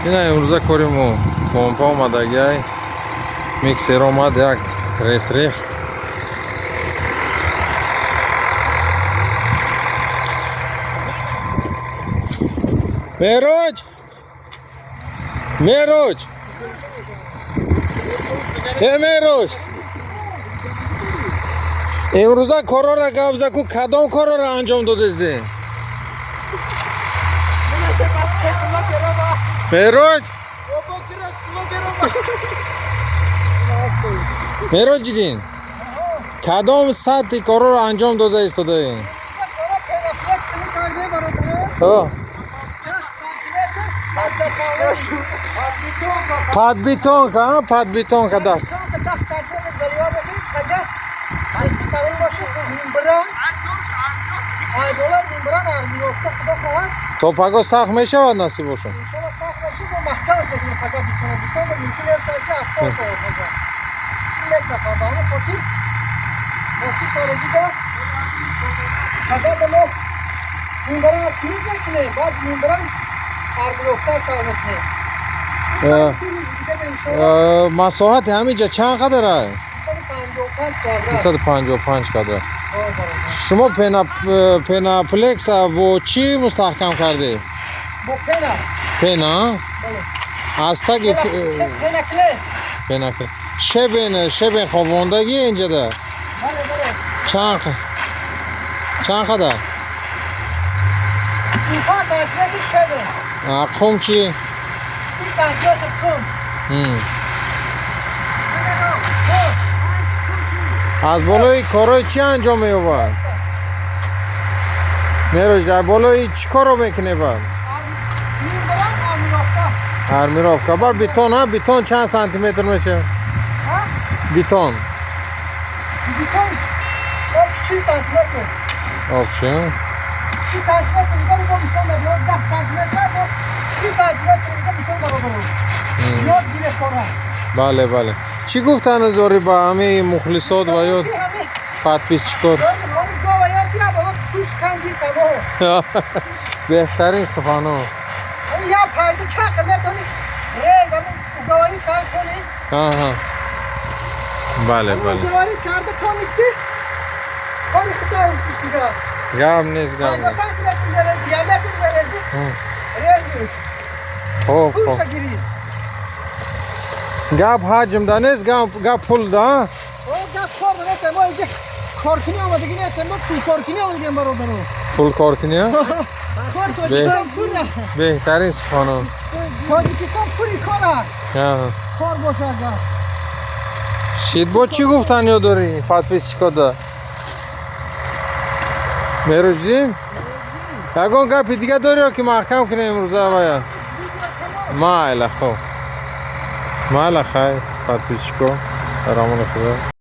اینا امروزه کاریم پمپا اومده میکسر اومد یک ریس ریخ مهروج مهروج امروزه کارا را گفت کو کدام کارا را انجام دادید مهروج جدین کدام سطح کارا را انجام داده ایستاده پاد بیتون که دست تو پاگو سخت میشه و نصیب باشه مساحت همینجا چند قدر است؟ 255 قدر. شما پناپلکس با چی مستحکم کرده؟ با پنا؟ استگی پناکله شبین خوابوندگی اینجا ده؟ چند قدر؟ 35 سانتیمتر شبه. قوم چی؟ 30 سانتیمتر قوم. از بالای کارای چی انجام می‌یابد؟ مهروج از بالای چی کارو میکنه با؟ آرمیرافتا. با بیتون ها؟ بیتون چند سانتیمتر میشه؟ بیتون 40 سانتیمتر. آفشه 30 سانتیمتر دیگه با بیتون میاد 10 سانتیمتر با 30 سانتیمتر دیگه بیتون برابر. یاد گیره کارا. بله چی گفتن داری با همه مخلصات و یاد پادپیس چیکار؟ بهترین سفانو یا پایده چقدر میتونی ریز همین گواری کار کنی؟ بله گواری کرده تو نیستی؟ آنی خطا روسیش دیگه گم نیست گم نیست 5 سانتیمتر برزی یا متر برزی ریزی خوب پولشا گیری گپ حجم دا نیست گپ پول دا؟ گپ کار دا نیست ما اینجا کارکنی آمدگی نیست ما پول کارکنی آمدگی هم برو پول کارکنی ها؟ کار تاجیکستان پوله بهترین سفانو تاجیکستان پولی کاره کار باشه اگر شید با چی گفتن یا داری؟ پادپیس چیکار دا؟ مهروج جیم؟ یکان گپی دیگه داری که محکم کنه امروزه باید؟ مایل خوب مایل خیر پادپیس چیکار؟ در امان خدا